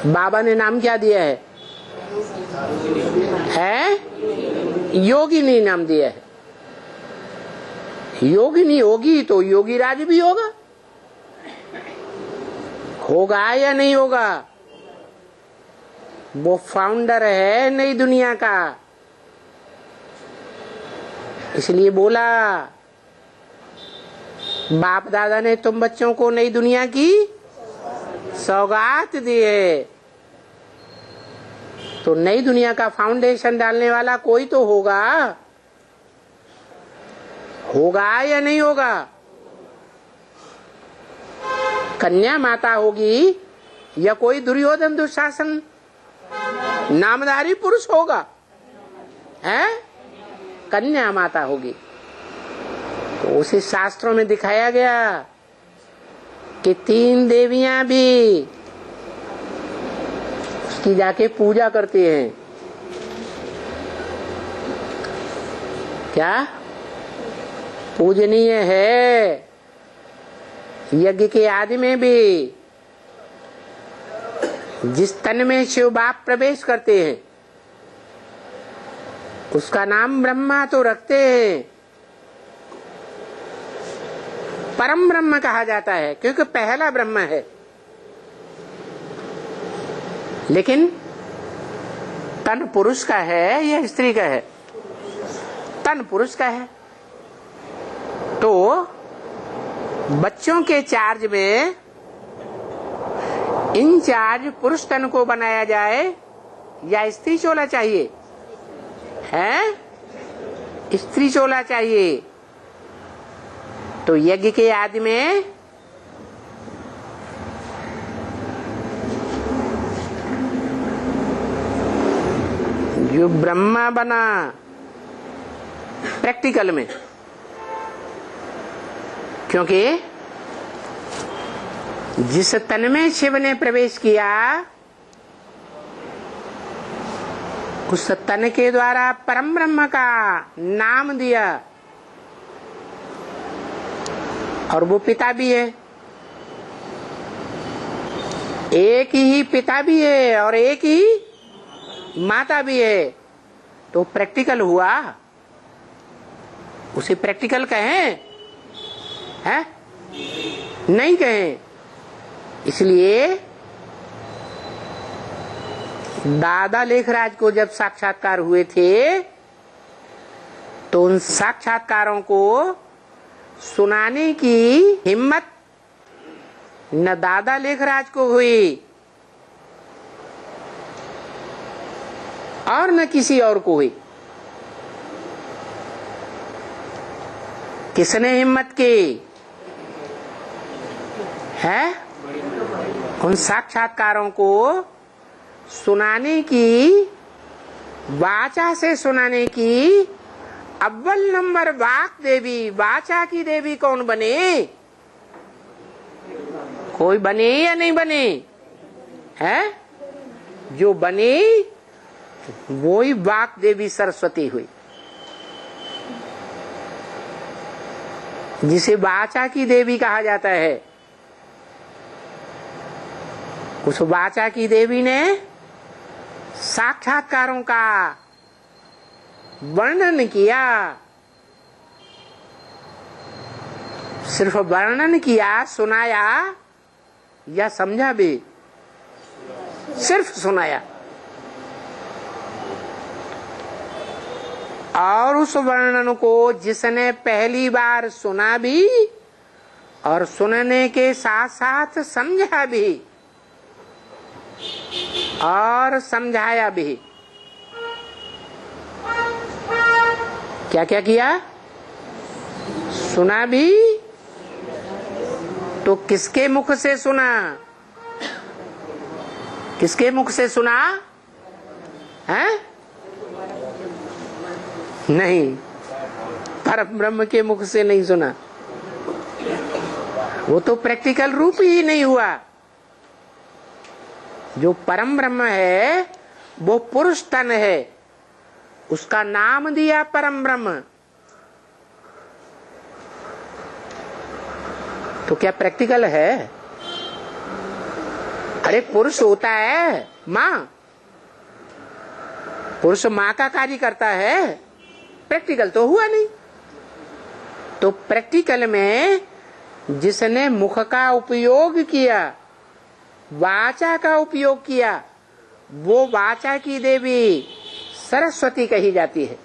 बाबा ने नाम क्या दिया है? योगिनी नाम दिया है। योगिनी होगी तो योगी राज भी होगा या नहीं होगा? वो फाउंडर है नई दुनिया का, इसलिए बोला बाप दादा ने तुम बच्चों को नई दुनिया की सौगात दी है। तो नई दुनिया का फाउंडेशन डालने वाला कोई तो होगा या नहीं होगा? कन्या माता होगी या कोई दुर्योधन दुशासन नामधारी पुरुष होगा? है कन्या माता होगी। तो उसी शास्त्रों में दिखाया गया कि 3 देवियां भी उसकी जाके पूजा करती हैं। क्या पूजनीय है? यज्ञ के आदि में भी जिस तन में शिव बाप प्रवेश करते हैं उसका नाम ब्रह्मा तो रखते हैं, परम ब्रह्म कहा जाता है क्योंकि पहला ब्रह्म है। लेकिन तन पुरुष का है या स्त्री का है? तन पुरुष का है। तो बच्चों के चार्ज में इंचार्ज पुरुष तन को बनाया जाए या स्त्री चोला चाहिए? है स्त्री चोला चाहिए। तो यज्ञ के आदि में जो ब्रह्मा बना प्रैक्टिकल में, क्योंकि जिस तन में शिव ने प्रवेश किया उस तन के द्वारा परम ब्रह्म का नाम दिया, और वो पिता भी है। एक ही पिता भी है और एक ही माता भी है। तो प्रैक्टिकल हुआ, उसे प्रैक्टिकल कहें? है नहीं कहें। इसलिए दादा लेखराज को जब साक्षात्कार हुए थे तो उन साक्षात्कारों को सुनाने की हिम्मत न दादा लेखराज को हुई और न किसी और को हुई। किसने हिम्मत की? है उन साक्षात्कारों को सुनाने की, वाचा से सुनाने की। अव्वल नंबर वाक देवी, वाचा की देवी कौन बने? कोई बने या नहीं बने? है जो बने वो ही वाक देवी सरस्वती हुई, जिसे वाचा की देवी कहा जाता है। उस वाचा की देवी ने साक्षात्कारों का वर्णन किया। सिर्फ वर्णन किया, सुनाया या समझा भी? सिर्फ सुनाया। और उस वर्णन को जिसने पहली बार सुना भी और सुनने के साथ साथ समझा भी और समझाया भी, क्या क्या किया? सुना भी। तो किसके मुख से सुना? किसके मुख से सुना? है नहीं, परम ब्रह्म के मुख से नहीं सुना। वो तो प्रैक्टिकल रूप ही नहीं हुआ। जो परम ब्रह्म है वो पुरुष तन है, उसका नाम दिया परम ब्रह्म। तो क्या प्रैक्टिकल है? अरे पुरुष होता है माँ, पुरुष माँ का कार्य करता है, प्रैक्टिकल तो हुआ नहीं। तो प्रैक्टिकल में जिसने मुख का उपयोग किया, वाचा का उपयोग किया, वो वाचा की देवी सरस्वती कही जाती है।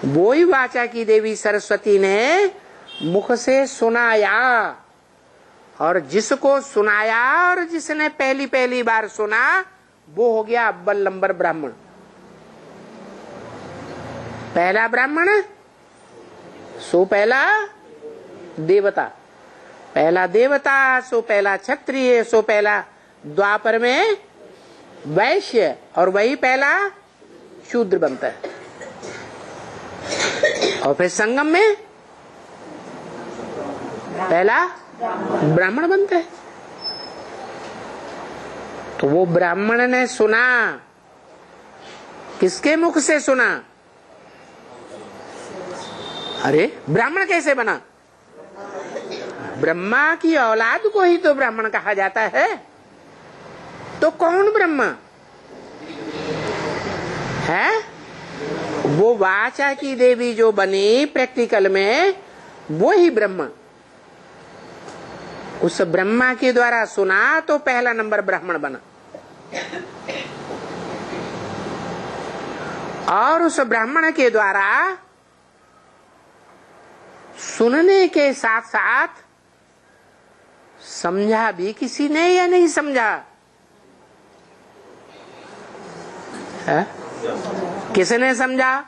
वो ही वाचा की देवी सरस्वती ने मुख से सुनाया, और जिसको सुनाया और जिसने पहली पहली बार सुना वो हो गया अव्वल नंबर ब्राह्मण। पहला ब्राह्मण सो पहला देवता, पहला देवता सो पहला क्षत्रिय, सो पहला द्वापर में वैश्य, और वही पहला शूद्र बनता है। और फिर संगम में पहला ब्राह्मण बनता है। तो वो ब्राह्मण ने सुना, किसके मुख से सुना? अरे ब्राह्मण कैसे बना? ब्रह्मा की औलाद को ही तो ब्राह्मण कहा जाता है। तो कौन ब्रह्मा है? वो वाचा की देवी जो बनी प्रैक्टिकल में, वो ही ब्रह्मा। उस ब्रह्मा के द्वारा सुना तो पहला नंबर ब्राह्मण बना, और उस ब्राह्मण के द्वारा सुनने के साथ साथ समझा भी किसी ने या नहीं समझा है? किसने समझा?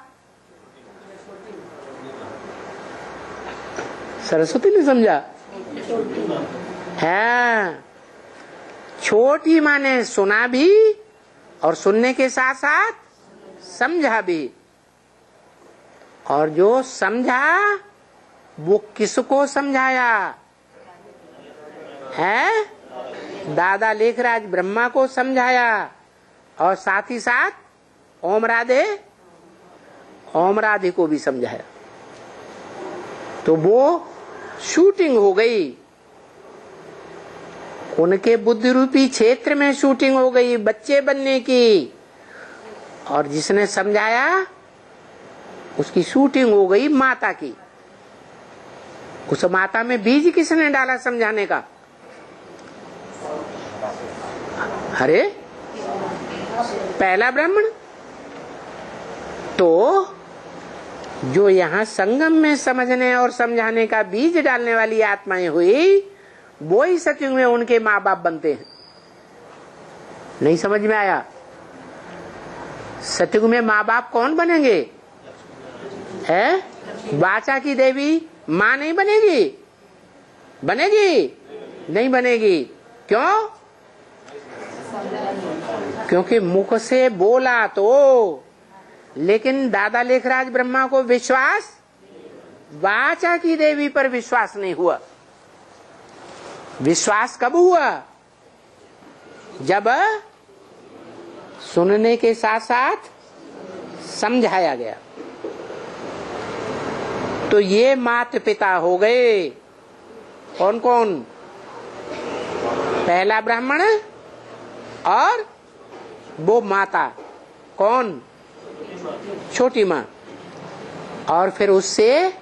सरस्वती ने समझा है। छोटी माँ ने सुना भी और सुनने के साथ साथ समझा भी। और जो समझा वो किसको समझाया है? दादा लेखराज ब्रह्मा को समझाया, और साथ ही साथ ओम राधे को भी समझाया। तो वो शूटिंग हो गई, उनके बुद्धि रूपी क्षेत्र में शूटिंग हो गई बच्चे बनने की। और जिसने समझाया उसकी शूटिंग हो गई माता की। उस माता में बीज किसने डाला समझाने का? अरे पहला ब्राह्मण। तो जो यहाँ संगम में समझने और समझाने का बीज डालने वाली आत्माएं हुई, वो ही सत्युग में उनके माँ बाप बनते हैं। नहीं समझ में आया? सत्युग में माँ बाप कौन बनेंगे? है वाचा की देवी माँ नहीं बनेगी? बनेगी? नहीं बनेगी। क्यों? क्योंकि मुख से बोला तो, लेकिन दादा लेखराज ब्रह्मा को विश्वास, वाचा की देवी पर विश्वास नहीं हुआ। विश्वास कब हुआ? जब सुनने के साथ साथ समझाया गया। तो ये माता पिता हो गए। कौन कौन? पहला ब्राह्मण और वो माता कौन? छोटी माँ। और फिर उससे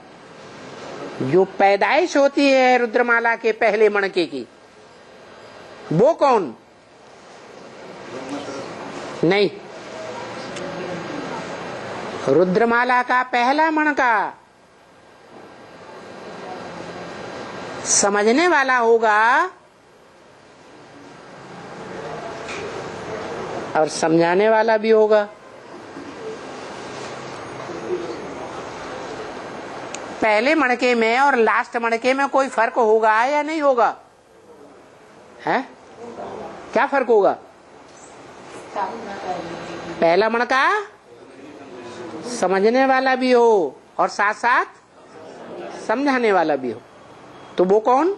जो पैदाइश होती है रुद्रमाला के पहले मणके की, वो कौन? नहीं, रुद्रमाला का पहला मणका समझने वाला होगा और समझाने वाला भी होगा। पहले मणके में और लास्ट मणके में कोई फर्क होगा या नहीं होगा? है क्या फर्क होगा? पहला मणका समझने वाला भी हो और साथ साथ समझाने वाला भी हो। तो वो कौन?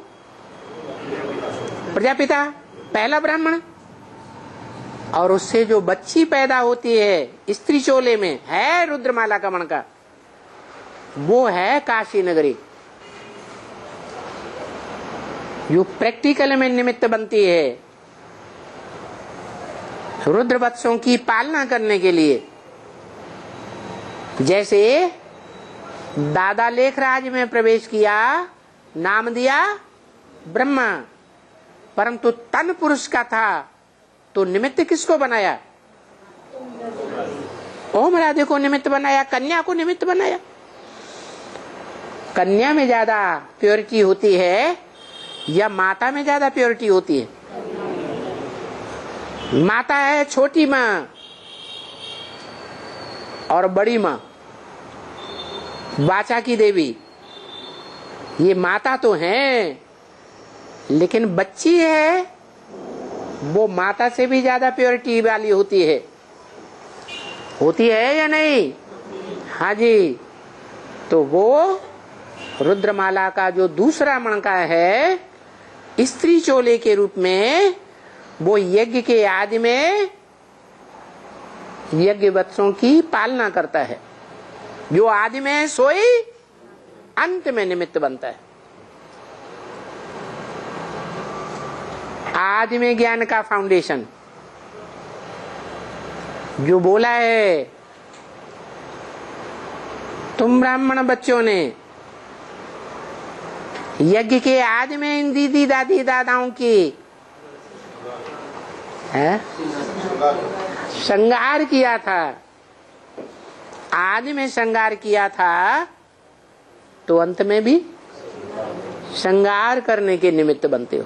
प्रजापिता, पहला ब्राह्मण। और उससे जो बच्ची पैदा होती है स्त्री चोले में, है रुद्रमाला का मणका, वो है काशी नगरी। जो प्रैक्टिकल में निमित्त बनती है रुद्र वत्सों की पालना करने के लिए। जैसे दादा लेखराज में प्रवेश किया, नाम दिया ब्रह्मा, परंतु तन पुरुष का था तो निमित्त किसको बनाया? ओम राधे को निमित्त बनाया, कन्या को निमित्त बनाया। कन्या में ज्यादा प्योरिटी होती है या माता में ज्यादा प्योरिटी होती है? माता है छोटी माँ और बड़ी माँ, वाचा की देवी, ये माता तो है, लेकिन बच्ची है वो माता से भी ज्यादा प्योरिटी वाली होती है या नहीं? हाँ जी। तो वो रुद्रमाला का जो दूसरा मणका है, स्त्री चोले के रूप में, वो यज्ञ के आदि में यज्ञ वत्सों की पालना करता है। जो आदि में सोई अंत में निमित्त बनता है। आदि में ज्ञान का फाउंडेशन जो बोला है, तुम ब्राह्मण बच्चों ने यज्ञ के आदि में इन दीदी दादी दादाओं की श्रृंगार किया था, आदि में श्रृंगार किया था, तो अंत में भी श्रृंगार करने के निमित्त बनते हो।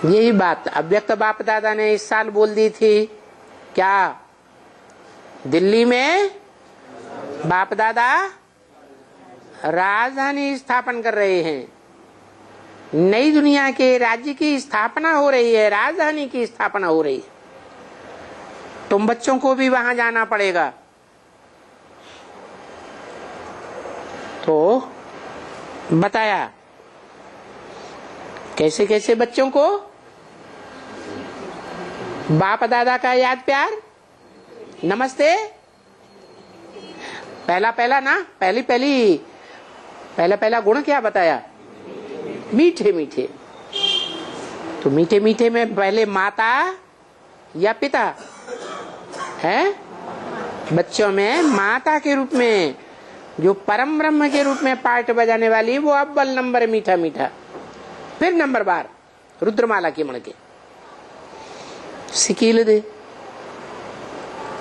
यही बात अव्यक्त बाप दादा ने इस साल बोल दी थी। क्या? दिल्ली में बाप दादा राजधानी स्थापन कर रहे हैं, नई दुनिया के राज्य की स्थापना हो रही है, राजधानी की स्थापना हो रही है। तुम बच्चों को भी वहां जाना पड़ेगा। तो बताया कैसे कैसे बच्चों को बाप दादा का याद प्यार, नमस्ते, पहला गुण क्या बताया? मीठे मीठे। तो मीठे मीठे में पहले माता या पिता है? बच्चों में माता के रूप में, जो परम ब्रह्म के रूप में पार्ट बजाने वाली, वो अव्वल नंबर मीठा मीठा। फिर नंबर बार रुद्रमाला के मणके। सिकील दे,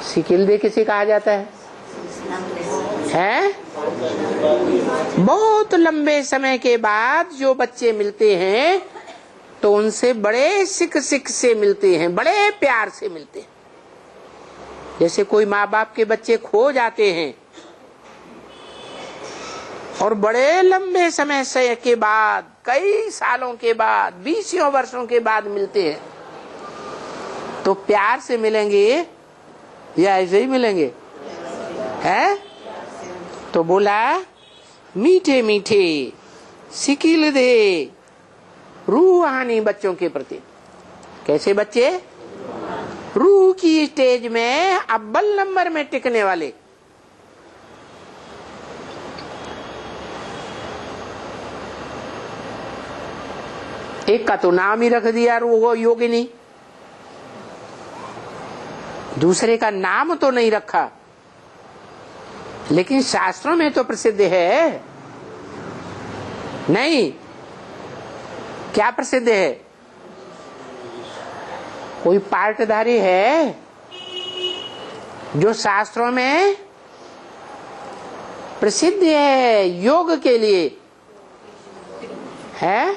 सिकील दे किसे कहा जाता है? बहुत लंबे समय के बाद जो बच्चे मिलते हैं तो उनसे बड़े सिक से मिलते हैं, बड़े प्यार से मिलते हैं। जैसे कोई माँ बाप के बच्चे खो जाते हैं और बड़े लंबे समय से के बाद, कई सालों के बाद, 20 वर्षों के बाद मिलते हैं, तो प्यार से मिलेंगे या ऐसे ही मिलेंगे? है? तो बोला मीठे मीठे सिकिल दे, रूहानी बच्चों के प्रति। कैसे बच्चे? रूह की स्टेज में अव्वल नंबर में टिकने वाले। एक का तो नाम ही रख दिया रूह योगिनी, दूसरे का नाम तो नहीं रखा, लेकिन शास्त्रों में तो प्रसिद्ध है। नहीं, क्या प्रसिद्ध है? कोई पार्टधारी है जो शास्त्रों में प्रसिद्ध है योग के लिए? है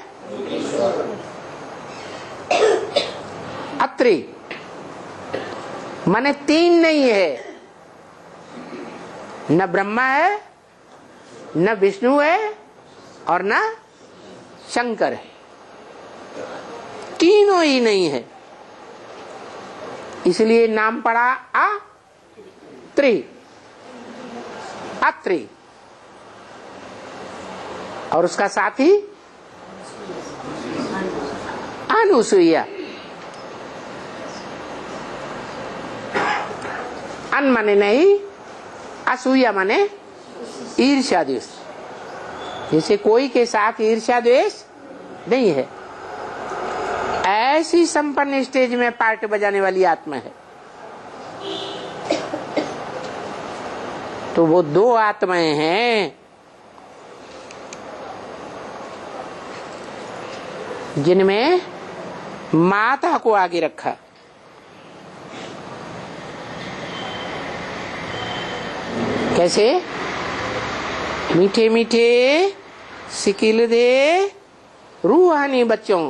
अत्रि, माने 3 नहीं है, न ब्रह्मा है, न विष्णु है और न शंकर है, तीनों ही नहीं है। इसलिए नाम पड़ा अत्रि, अत्रि। और उसका साथी अनुसुईया। अन माने नहीं, असूया माने ईर्ष्या द्वेष। जैसे कोई के साथ ईर्ष्या द्वेष नहीं है, ऐसी संपन्न स्टेज में पार्ट बजाने वाली आत्मा है। तो वो दो आत्माएं हैं जिनमें माता को आगे रखा। कैसे? मीठे मीठे सिकिल दे रूहानी बच्चों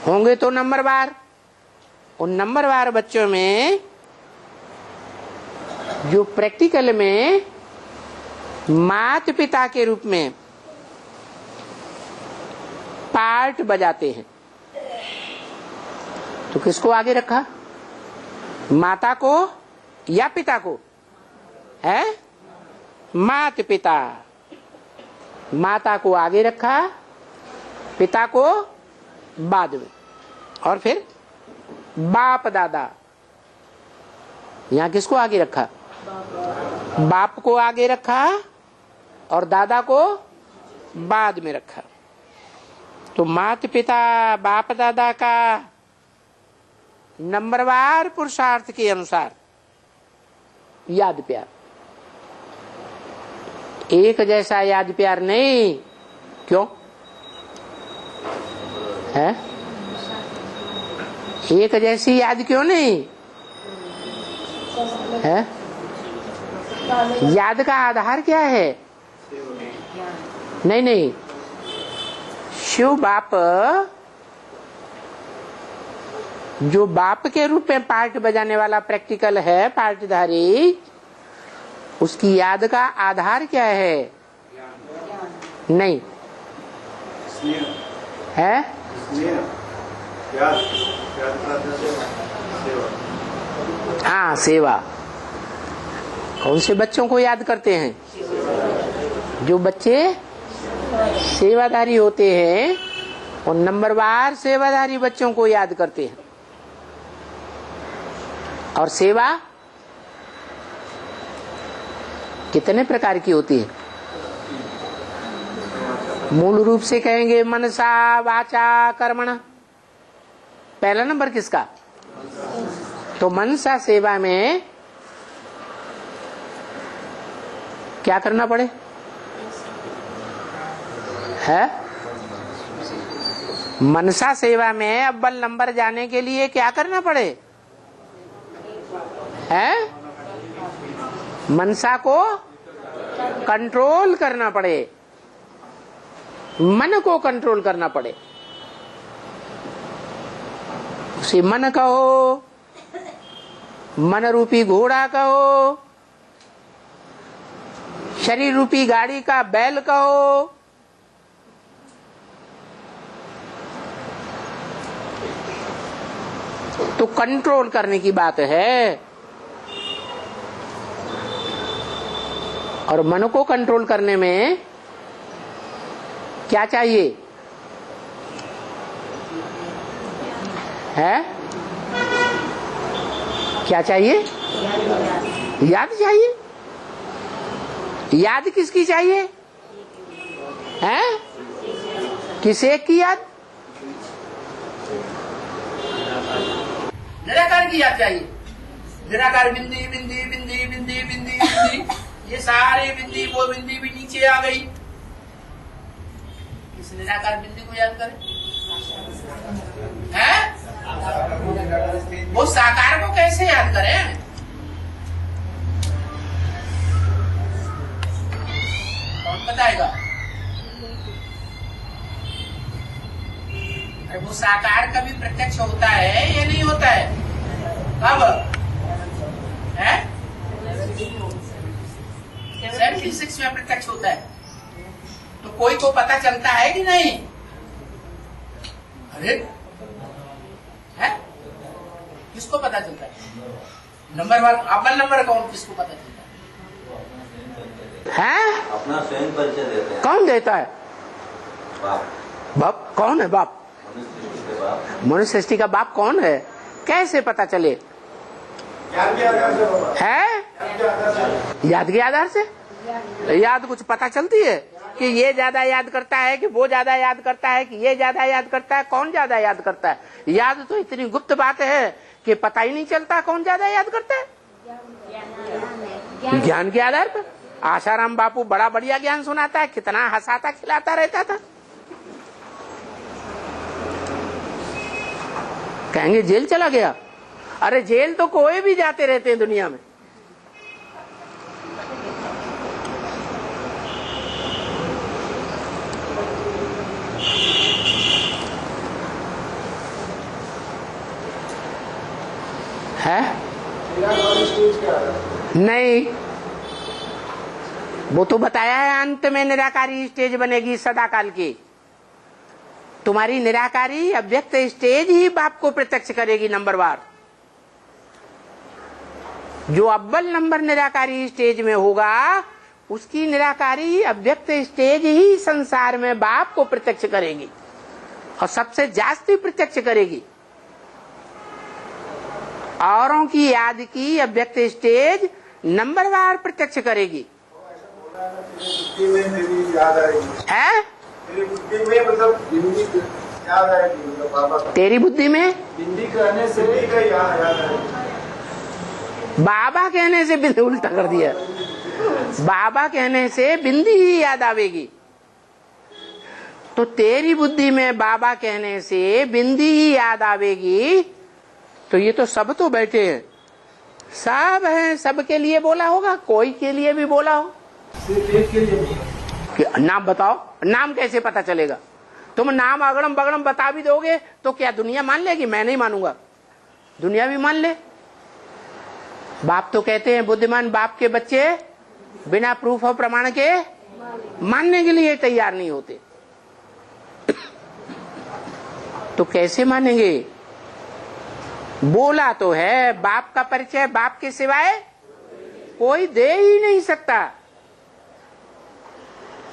होंगे तो नंबरवार। उन नंबरवार बच्चों में जो प्रैक्टिकल में माता पिता के रूप में पार्ट बजाते हैं, तो किसको आगे रखा? माता को या पिता को? है माता पिता। माता को आगे रखा, पिता को बाद में, और फिर बाप दादा। यहां किसको आगे रखा? बाप को आगे रखा और दादा को बाद में रखा। तो माता पिता बाप दादा का नंबरवार पुरुषार्थ के अनुसार याद प्यार, एक जैसा याद प्यार नहीं। क्यों है? एक जैसी याद क्यों नहीं है? याद का आधार क्या है? नहीं नहीं, शिव बाप जो बाप के रूप में पार्ट बजाने वाला प्रैक्टिकल है, पार्टधारी, उसकी याद का आधार क्या है? नहीं है? हाँ, सेवा। कौन से बच्चों को याद करते हैं? जो बच्चे सेवाधारी होते हैं, और नंबरवार सेवाधारी बच्चों को याद करते हैं। और सेवा कितने प्रकार की होती है? मूल रूप से कहेंगे मनसा वाचा कर्मणा। पहला नंबर किसका? तो मनसा सेवा में क्या करना पड़े? है मनसा सेवा में अव्वल नंबर जाने के लिए क्या करना पड़े? है मनसा को कंट्रोल करना पड़े, मन को कंट्रोल करना पड़े। उसे मन कहो, मन रूपी घोड़ा कहो, शरीर रूपी गाड़ी का बैल कहो, तो कंट्रोल करने की बात है। और मन को कंट्रोल करने में क्या चाहिए? है क्या चाहिए? याद चाहिए। याद किसकी चाहिए? है किस एक की याद? निराकार की याद चाहिए। निराकार बिंदी बिंदी बिंदी बिंदी बिंदी बिंदी, ये सारे बिंदी वो बिंदी भी नीचे आ गई। इस निराकार बिंदी को याद करें। है वो साकार को कैसे याद करें? कौन बताएगा? वो साकार कभी प्रत्यक्ष होता है या नहीं होता है? कब है? 76 में प्रत्यक्ष होता है। तो कोई को पता चलता है कि नहीं? अरे है किसको पता चलता है? नंबर वन अव्वल नंबर कौन, किसको पता चलता है? अपना स्वयं परिचय देते हैं। कौन देता है? बाप। बाप कौन है? बाप मनुष्य सृष्टि का बाप कौन है? कैसे पता चले? है याद के आधार से। याद कुछ पता चलती है कि ये ज्यादा याद करता है कि वो ज्यादा याद करता है कि ये ज्यादा याद करता है? कौन ज्यादा याद करता है? याद तो इतनी गुप्त बात है कि पता ही नहीं चलता कौन ज्यादा याद करता है। ज्ञान के आधार पर आशाराम बापू बड़ा बढ़िया ज्ञान सुनाता है, कितना हंसाता खिलाता रहता था। कहेंगे जेल चला गया। अरे जेल तो कोई भी जाते रहते हैं दुनिया में। है नहीं, वो तो बताया है अंत में निराकारी स्टेज बनेगी सदाकाल की। तुम्हारी निराकारी अव्यक्त स्टेज ही बाप को प्रत्यक्ष करेगी नंबरवार। जो अव्वल नंबर निराकारी स्टेज में होगा उसकी निराकारी अव्यक्त स्टेज ही संसार में बाप को प्रत्यक्ष करेगी और सबसे जास्ती प्रत्यक्ष करेगी। औरों की याद की अव्यक्त स्टेज नंबरवार प्रत्यक्ष करेगी। है तेरी बुद्धि में बिंदी कहने से बाबा कहने से बिंदी उल्टा कर दिया। बाबा कहने से बिंदी ही याद आवेगी। तो तेरी बुद्धि में बाबा कहने से बिंदी ही याद आवेगी। तो ये तो सब तो बैठे हैं, सब हैं, सबके लिए बोला होगा, कोई के लिए भी बोला हो। सिर्फ एक के लिए नाम बताओ, नाम कैसे पता चलेगा? तुम नाम अगड़म बगड़म बता भी दोगे तो क्या दुनिया मान लेगी? मैं नहीं मानूंगा, दुनिया भी मान ले। बाप तो कहते हैं बुद्धिमान बाप के बच्चे बिना प्रूफ और प्रमाण के मानने के लिए तैयार नहीं होते। तो कैसे मानेंगे? बोला तो है बाप का परिचय बाप के सिवाय कोई दे ही नहीं सकता।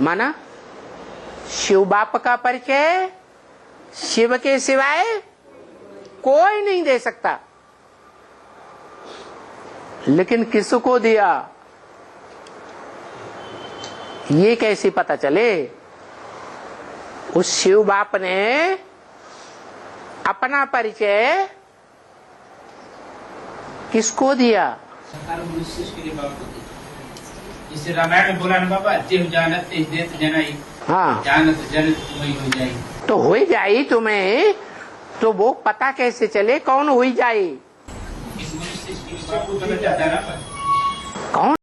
माना शिव बाप का परिचय शिव के सिवाय कोई नहीं दे सकता। लेकिन किसको दिया ये कैसे पता चले? उस शिव बाप ने अपना परिचय किसको दिया? जिसे रामायण में बोला ना बाबा, देव जानत देत जनाई, हाँ जानत जनत तुम्हें हो जाई। तो हो जाई तुम्हें, तो वो पता कैसे चले कौन हो जाए? इस मनुष्य की बात को पता चलता है ना। कौन